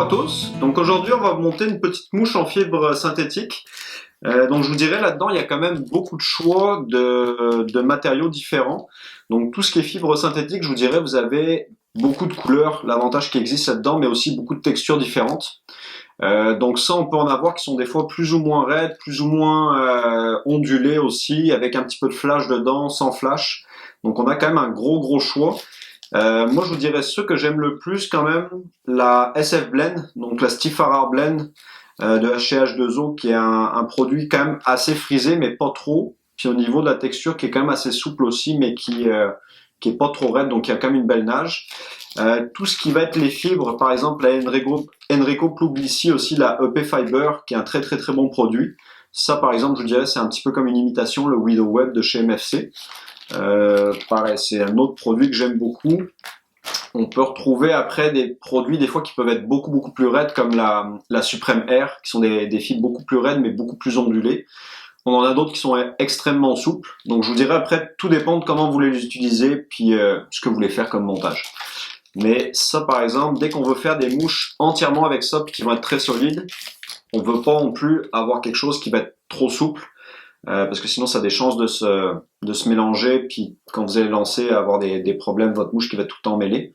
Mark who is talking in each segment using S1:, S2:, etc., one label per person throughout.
S1: à tous, donc aujourd'hui on va monter une petite mouche en fibre synthétique. Donc je vous dirais là-dedans il y a quand même beaucoup de choix de matériaux différents. Donc tout ce qui est fibre synthétique, je vous dirais vous avez beaucoup de couleurs, l'avantage qui existe là-dedans, mais aussi beaucoup de textures différentes. Donc ça on peut en avoir qui sont des fois plus ou moins raides, plus ou moins ondulées aussi, avec un petit peu de flash dedans, sans flash. Donc on a quand même un gros choix. Moi, je vous dirais ceux que j'aime le plus quand même, la SF Blend, donc la Stiff-Harar Blend de HCH2O, qui est un produit quand même assez frisé, mais pas trop. Puis au niveau de la texture, qui est quand même assez souple aussi, mais qui est pas trop raide, donc il y a quand même une belle nage. Tout ce qui va être les fibres, par exemple la Enrico Puglisi aussi, la EP Fiber, qui est un très bon produit. Ça, par exemple, je vous dirais, c'est un petit peu comme une imitation, le Widow Web de chez MFC. Pareil, c'est un autre produit que j'aime beaucoup. On peut retrouver après des produits des fois qui peuvent être beaucoup plus raides, comme la Supreme Air, qui sont des fibres beaucoup plus raides mais beaucoup plus ondulées. On en a d'autres qui sont extrêmement souples. Donc je vous dirais après, tout dépend de comment vous voulez les utiliser, puis ce que vous voulez faire comme montage. Mais ça par exemple, dès qu'on veut faire des mouches entièrement avec ça, puis qui vont être très solides, on veut pas non plus avoir quelque chose qui va être trop souple. Parce que sinon ça a des chances de se mélanger, puis quand vous allez lancer, avoir des problèmes, votre mouche qui va tout le temps mêler.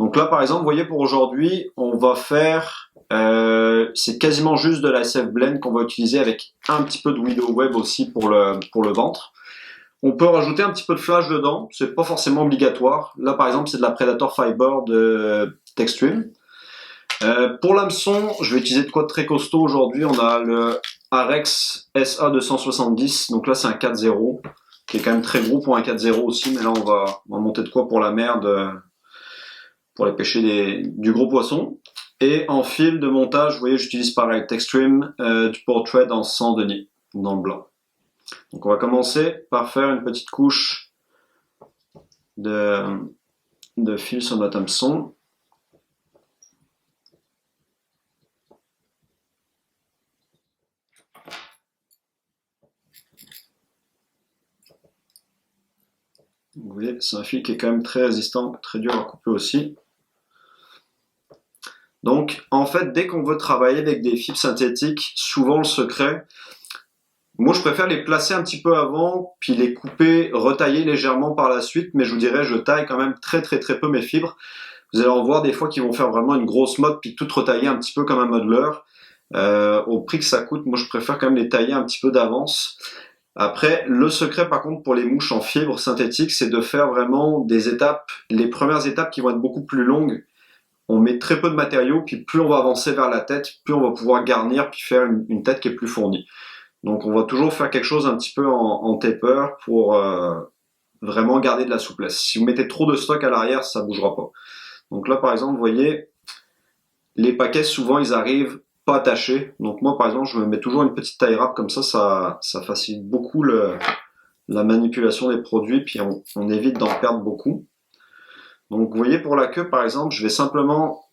S1: Donc là par exemple, vous voyez pour aujourd'hui, on va faire, c'est quasiment juste de la SF Blend qu'on va utiliser avec un petit peu de Widow Web aussi pour le ventre. On peut rajouter un petit peu de flash dedans, c'est pas forcément obligatoire. Là par exemple c'est de la Predator Fiber de Textrim. Pour l'hameçon, je vais utiliser de quoi de très costaud aujourd'hui. On a le Arex SA270, donc là c'est un 4-0, qui est quand même très gros pour un 4-0 aussi, mais là on va monter de quoi pour la merde, pour aller pêcher du gros poisson. Et en fil de montage, vous voyez, j'utilise pareil, Textrim, du Portrait en 100 deniers, dans le blanc. Donc on va commencer par faire une petite couche de fil sur notre hameçon. Vous voyez, c'est un fil qui est quand même très résistant, très dur à couper aussi. Donc, en fait, dès qu'on veut travailler avec des fibres synthétiques, souvent le secret, moi je préfère les placer un petit peu avant, puis les couper, retailler légèrement par la suite, mais je vous dirais, je taille quand même très peu mes fibres. Vous allez en voir des fois qui vont faire vraiment une grosse mode, puis tout retailler un petit peu comme un modeler. Au prix que ça coûte, moi je préfère quand même les tailler un petit peu d'avance. Après, le secret par contre pour les mouches en fibre synthétique, c'est de faire vraiment des étapes, les premières étapes qui vont être beaucoup plus longues. On met très peu de matériaux, puis plus on va avancer vers la tête, plus on va pouvoir garnir, puis faire une tête qui est plus fournie. Donc on va toujours faire quelque chose un petit peu en taper pour vraiment garder de la souplesse. Si vous mettez trop de stock à l'arrière, ça bougera pas. Donc là par exemple, vous voyez, les paquets souvent ils arrivent pas attachés. Donc moi par exemple je me mets toujours une petite tie wrap comme ça facilite beaucoup la manipulation des produits, puis on évite d'en perdre beaucoup. Donc vous voyez pour la queue par exemple, je vais simplement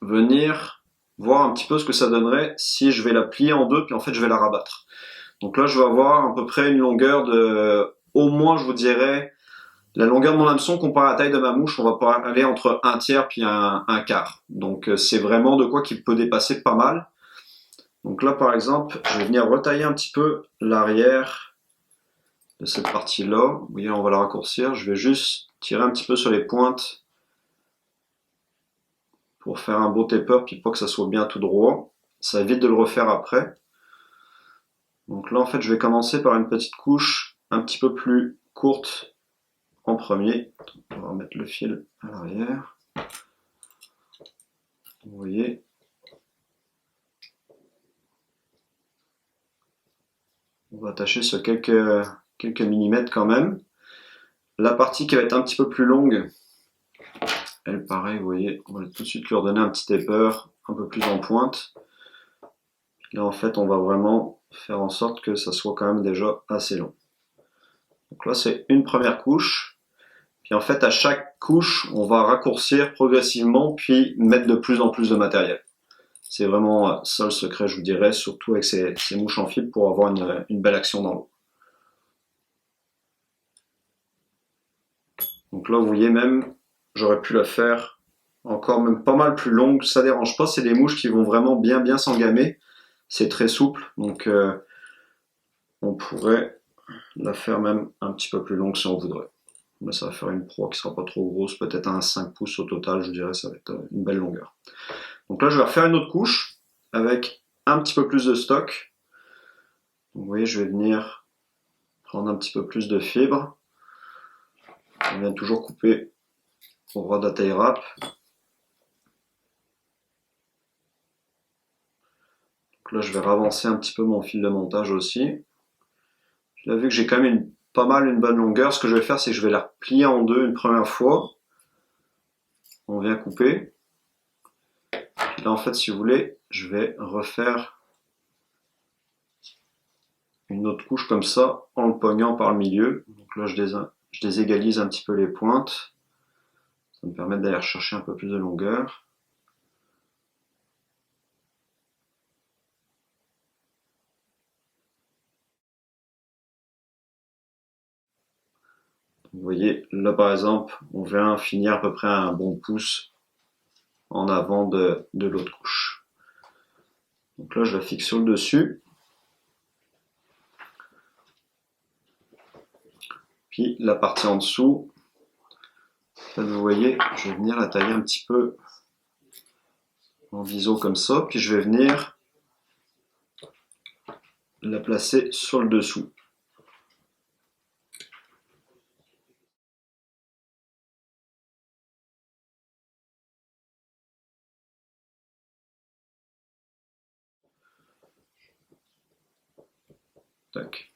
S1: venir voir un petit peu ce que ça donnerait si je vais la plier en deux, puis en fait je vais la rabattre. Donc là je vais avoir à peu près une longueur de, au moins je vous dirais, la longueur de mon hameçon comparé à la taille de ma mouche, on va pouvoir aller entre un tiers puis un quart. Donc c'est vraiment de quoi qui peut dépasser pas mal. Donc là par exemple, je vais venir retailler un petit peu l'arrière de cette partie-là. Vous voyez, on va la raccourcir. Je vais juste tirer un petit peu sur les pointes pour faire un beau taper, puis pas que ça soit bien tout droit. Ça évite de le refaire après. Donc là en fait, je vais commencer par une petite couche un petit peu plus courte en premier. On va remettre le fil à l'arrière. Vous voyez. On va attacher sur quelques millimètres quand même. La partie qui va être un petit peu plus longue, elle pareil, vous voyez, on va tout de suite lui redonner un petit taper un peu plus en pointe. Là en fait on va vraiment faire en sorte que ça soit quand même déjà assez long. Donc là c'est une première couche. Puis en fait, à chaque couche, on va raccourcir progressivement, puis mettre de plus en plus de matériel. C'est vraiment ça le secret, je vous dirais, surtout avec ces mouches en fibre pour avoir une belle action dans l'eau. Donc là, vous voyez même, j'aurais pu la faire encore même pas mal plus longue, ça dérange pas, c'est des mouches qui vont vraiment bien s'engamer, c'est très souple, donc on pourrait la faire même un petit peu plus longue si on voudrait. Mais ça va faire une proie qui sera pas trop grosse, peut-être un 5 pouces au total, je dirais, ça va être une belle longueur. Donc là, je vais refaire une autre couche avec un petit peu plus de stock. Donc, vous voyez, je vais venir prendre un petit peu plus de fibres. On vient toujours couper au rod à taille rap. Donc là, je vais ravancer un petit peu mon fil de montage aussi. Là, vu que j'ai quand même pas mal une bonne longueur, ce que je vais faire, c'est que je vais la plier en deux une première fois. On vient couper. Puis là, en fait, si vous voulez, je vais refaire une autre couche comme ça, en le pognant par le milieu. Donc là, je déségalise un petit peu les pointes. Ça me permet d'aller chercher un peu plus de longueur. Vous voyez, là par exemple, on vient finir à peu près à un bon pouce en avant de l'autre couche. Donc là, je la fixe sur le dessus. Puis la partie en dessous, là, vous voyez, je vais venir la tailler un petit peu en viso comme ça, puis je vais venir la placer sur le dessous. Tac. Donc,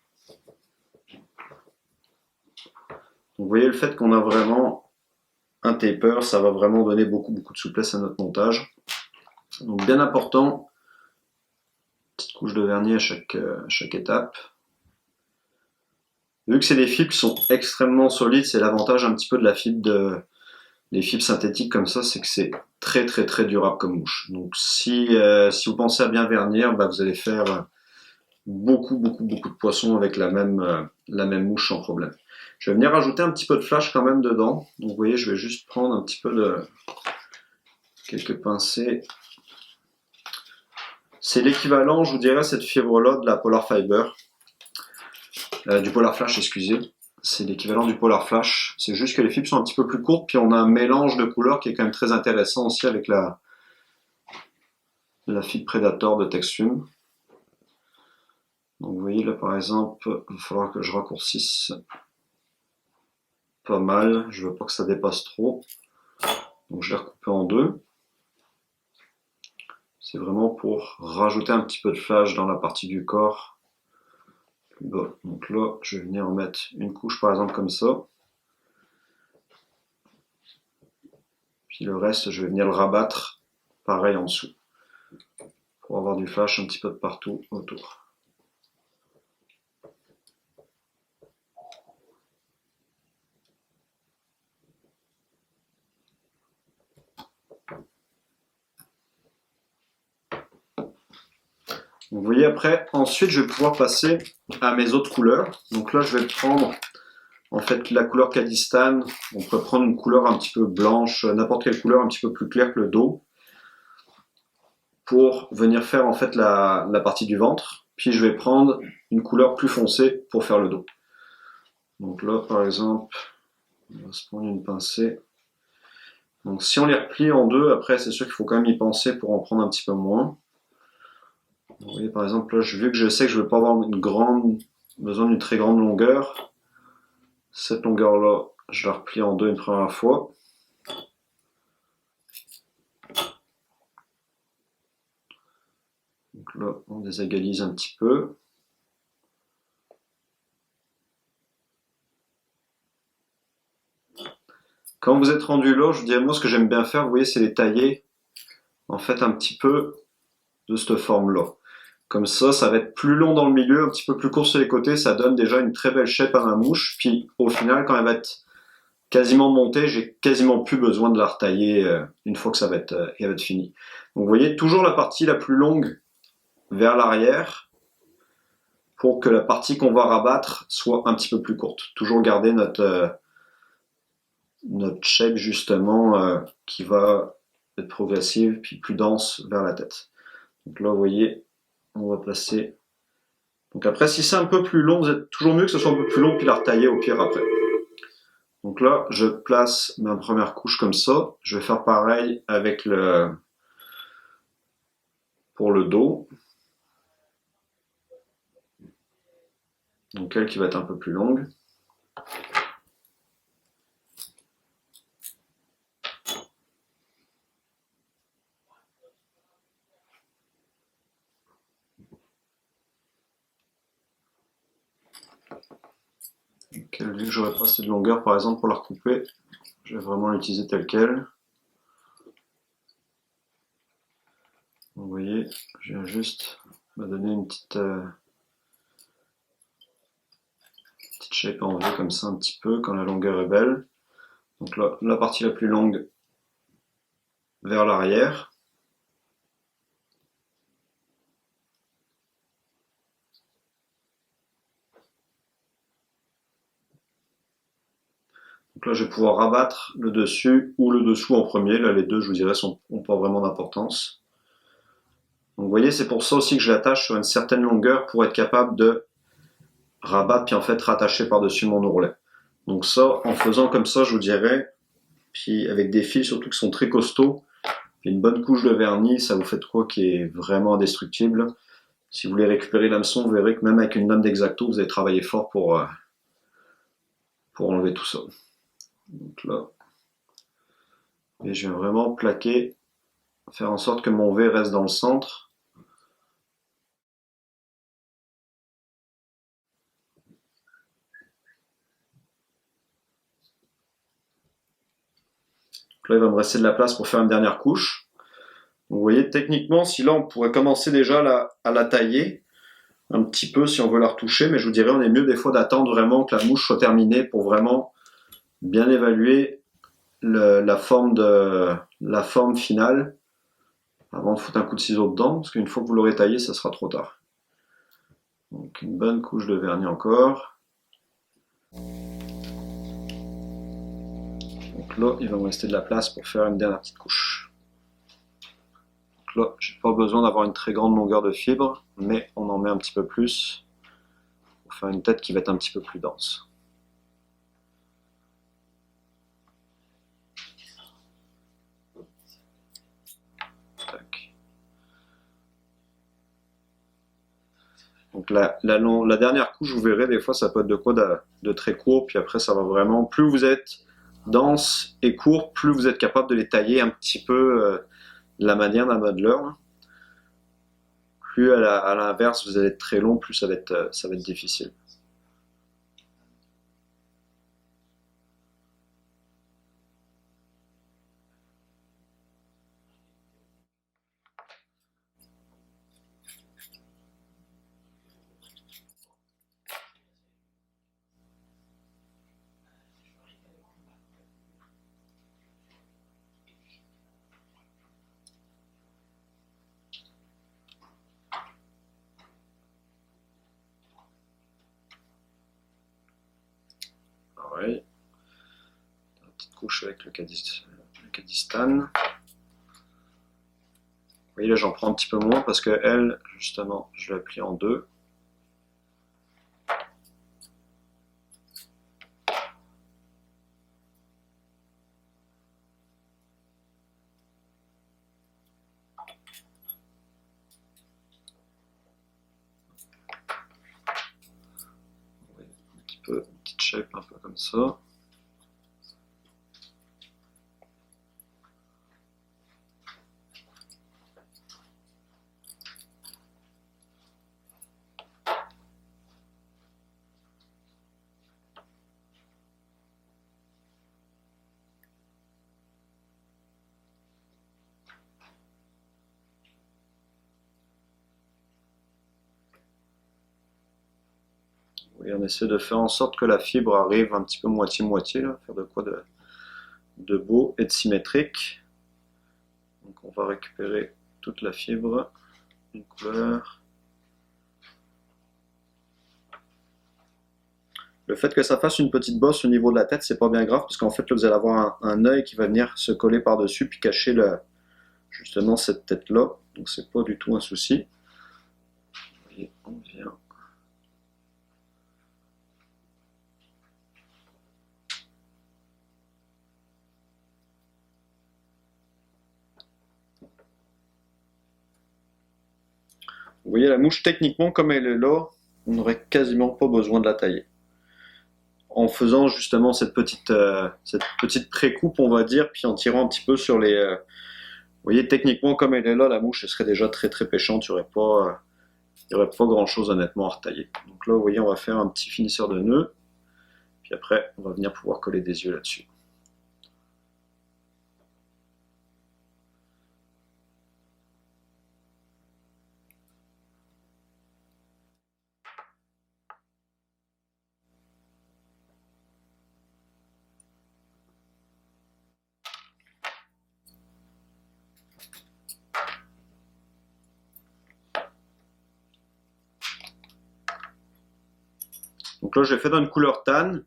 S1: vous voyez le fait qu'on a vraiment un taper, ça va vraiment donner beaucoup de souplesse à notre montage. Donc bien important, petite couche de vernis à chaque étape. Vu que c'est des fibres qui sont extrêmement solides, c'est l'avantage un petit peu de la fibre des fibres synthétiques comme ça, c'est que c'est très durable comme mouche. Donc si vous pensez à bien vernir, bah, vous allez faire beaucoup de poissons avec la même mouche sans problème. Je vais venir rajouter un petit peu de flash quand même dedans. Donc vous voyez, je vais juste prendre un petit peu de quelques pincées. C'est l'équivalent, je vous dirais, cette fibre-là de la Polar Fiber, du Polar Flash, excusez. C'est l'équivalent du Polar Flash. C'est juste que les fibres sont un petit peu plus courtes, puis on a un mélange de couleurs qui est quand même très intéressant aussi avec la fibre Predator de Texfilm. Donc vous voyez là par exemple, il va falloir que je raccourcisse pas mal. Je veux pas que ça dépasse trop. Donc je vais recouper en deux. C'est vraiment pour rajouter un petit peu de flash dans la partie du corps. Bon, donc là, je vais venir en mettre une couche par exemple comme ça. Puis le reste, je vais venir le rabattre pareil en dessous. Pour avoir du flash un petit peu de partout autour. Vous voyez après, ensuite je vais pouvoir passer à mes autres couleurs. Donc là je vais prendre en fait la couleur Kadistan. On peut prendre une couleur un petit peu blanche, n'importe quelle couleur un petit peu plus claire que le dos. Pour venir faire en fait la partie du ventre. Puis je vais prendre une couleur plus foncée pour faire le dos. Donc là par exemple, on va se prendre une pincée. Donc si on les replie en deux, après c'est sûr qu'il faut quand même y penser pour en prendre un petit peu moins. Vous voyez par exemple là, vu que je sais que je ne vais pas avoir besoin d'une très grande longueur, cette longueur là, je la replie en deux une première fois. Donc là, on déségalise un petit peu. Quand vous êtes rendu là, je vous dirais moi ce que j'aime bien faire, vous voyez, c'est les tailler en fait un petit peu de cette forme là. Comme ça va être plus long dans le milieu, un petit peu plus court sur les côtés, ça donne déjà une très belle shape à ma mouche. Puis au final, quand elle va être quasiment montée, j'ai quasiment plus besoin de la retailler une fois que elle va être finie. Donc vous voyez, toujours la partie la plus longue vers l'arrière pour que la partie qu'on va rabattre soit un petit peu plus courte. Toujours garder notre shape justement qui va d'être progressive, puis plus dense vers la tête. Donc là, vous voyez, on va placer. Donc après, si c'est un peu plus long, vous êtes toujours mieux que ce soit un peu plus long, puis la retailler au pire après. Donc là, je place ma première couche comme ça. Je vais faire pareil avec pour le dos. Donc elle qui va être un peu plus longue. Donc, vu que j'aurais pas assez de longueur par exemple pour la recouper, je vais vraiment l'utiliser telle quelle. Vous voyez, je viens juste me donner une petite shape en V comme ça un petit peu quand la longueur est belle. Donc là, la partie la plus longue vers l'arrière. Donc là, je vais pouvoir rabattre le dessus ou le dessous en premier. Là, les deux, je vous dirais, n'ont pas vraiment d'importance. Donc vous voyez, c'est pour ça aussi que je l'attache sur une certaine longueur pour être capable de rabattre puis en fait rattacher par-dessus mon ourlet. Donc ça, en faisant comme ça, je vous dirais, puis avec des fils surtout qui sont très costauds, puis une bonne couche de vernis, ça vous fait de quoi qui est vraiment indestructible. Si vous voulez récupérer l'hameçon, vous verrez que même avec une lame d'X-Acto, vous allez travailler fort pour enlever tout ça. Donc là, et je viens vraiment plaquer, faire en sorte que mon V reste dans le centre. Donc là, il va me rester de la place pour faire une dernière couche. Donc vous voyez, techniquement, si là, on pourrait commencer déjà à la tailler un petit peu si on veut la retoucher, mais je vous dirais, on est mieux des fois d'attendre vraiment que la mouche soit terminée pour vraiment bien évaluer la forme finale avant de foutre un coup de ciseau dedans, parce qu'une fois que vous l'aurez taillé, ça sera trop tard. Donc une bonne couche de vernis encore. Donc là, il va me rester de la place pour faire une dernière petite couche. Donc là, j'ai pas besoin d'avoir une très grande longueur de fibre, mais on en met un petit peu plus pour faire une tête qui va être un petit peu plus dense. Donc la dernière couche, vous verrez, des fois ça peut être de quoi de très court, puis après ça va vraiment, plus vous êtes dense et court, plus vous êtes capable de les tailler un petit peu de la manière d'un modeleur. Plus à l'inverse vous allez être très long, plus ça va être difficile. Pareil, une petite couche avec le Cadistan. Vous voyez là j'en prends un petit peu moins parce que elle, justement, je la plie en deux. Une petite shape un peu comme ça. Et on essaie de faire en sorte que la fibre arrive un petit peu moitié-moitié, faire de quoi de beau et de symétrique. Donc on va récupérer toute la fibre, une couleur. Le fait que ça fasse une petite bosse au niveau de la tête, c'est pas bien grave, parce qu'en fait là, vous allez avoir un œil qui va venir se coller par-dessus puis cacher justement cette tête-là, donc c'est pas du tout un souci. Et on vient. Vous voyez la mouche, techniquement, comme elle est là, on n'aurait quasiment pas besoin de la tailler. En faisant justement cette petite pré-coupe, on va dire, puis en tirant un petit peu sur les... vous voyez, techniquement, comme elle est là, la mouche, elle serait déjà très très pêchante, il n'y aurait pas grand chose honnêtement à retailler. Donc là, vous voyez, on va faire un petit finisseur de nœud, puis après, on va venir pouvoir coller des yeux là-dessus. Donc là, j'ai fait dans une couleur tan,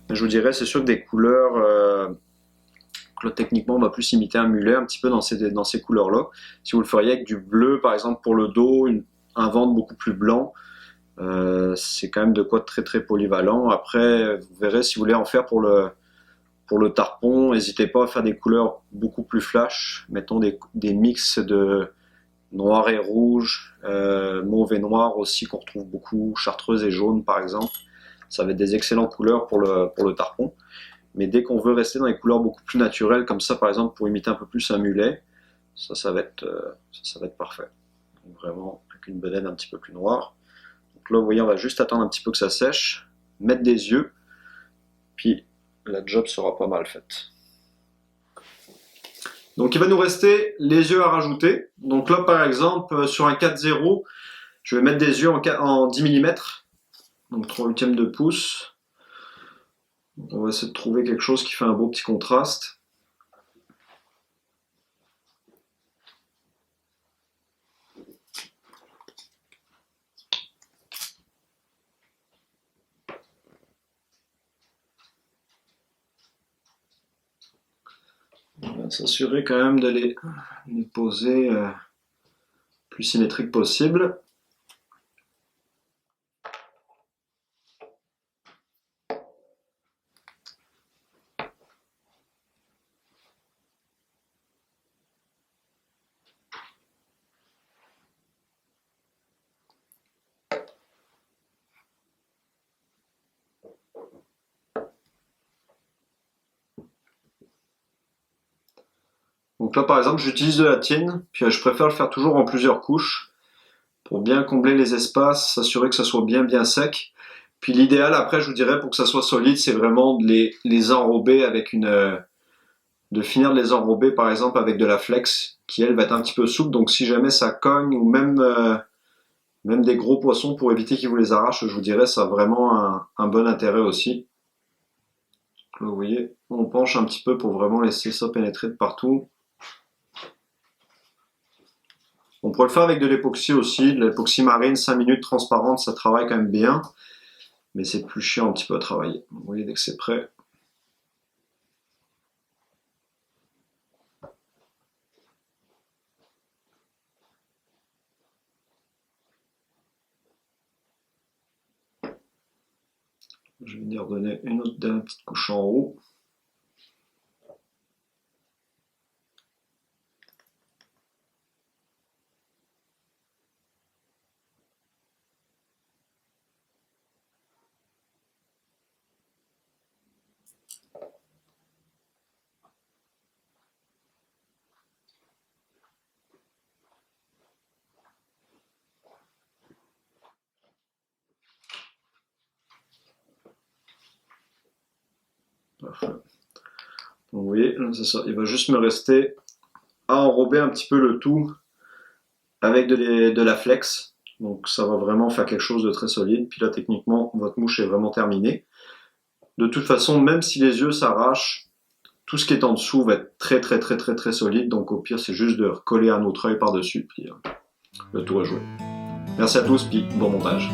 S1: mais je vous dirais, c'est sûr que des couleurs, là, techniquement, on va plus imiter un mulet un petit peu dans ces couleurs-là. Si vous le feriez avec du bleu, par exemple, pour le dos, un ventre beaucoup plus blanc, c'est quand même de quoi de très très polyvalent. Après, vous verrez, si vous voulez en faire pour le tarpon, n'hésitez pas à faire des couleurs beaucoup plus flash. Mettons des mix de noir et rouge, mauve et noir aussi, qu'on retrouve beaucoup, chartreuse et jaune par exemple. Ça va être des excellentes couleurs pour le tarpon. Mais dès qu'on veut rester dans des couleurs beaucoup plus naturelles, comme ça par exemple pour imiter un peu plus un mulet, ça va être parfait. Donc vraiment avec une bedaine un petit peu plus noire. Donc là vous voyez, on va juste attendre un petit peu que ça sèche, mettre des yeux, puis la job sera pas mal faite. Donc il va nous rester les yeux à rajouter. Donc là par exemple sur un 4-0, je vais mettre des yeux en 10 mm, donc 3/8 de pouce. Donc on va essayer de trouver quelque chose qui fait un beau petit contraste. On va s'assurer quand même de les poser le plus symétrique possible. Donc là par exemple j'utilise de la tienne, puis je préfère le faire toujours en plusieurs couches pour bien combler les espaces, s'assurer que ça soit bien sec. Puis l'idéal après je vous dirais pour que ça soit solide, c'est vraiment de les enrober avec de finir de les enrober par exemple avec de la flex qui elle va être un petit peu souple, donc si jamais ça cogne ou même des gros poissons pour éviter qu'ils vous les arrachent, je vous dirais ça a vraiment un bon intérêt aussi. Là, vous voyez, on penche un petit peu pour vraiment laisser ça pénétrer de partout. On pourrait le faire avec de l'époxy aussi, de l'époxy marine 5 minutes transparente, ça travaille quand même bien, mais c'est plus chiant un petit peu à travailler. Vous voyez, dès que c'est prêt. Je vais venir donner une petite couche en haut. Parfait. Donc vous voyez, c'est ça. Il va juste me rester à enrober un petit peu le tout avec de la flex. Donc ça va vraiment faire quelque chose de très solide. Puis là, techniquement, votre mouche est vraiment terminée. De toute façon, même si les yeux s'arrachent, tout ce qui est en dessous va être très solide. Donc au pire, c'est juste de recoller un autre œil par-dessus. Puis le tour est joué. Merci à tous, puis bon montage.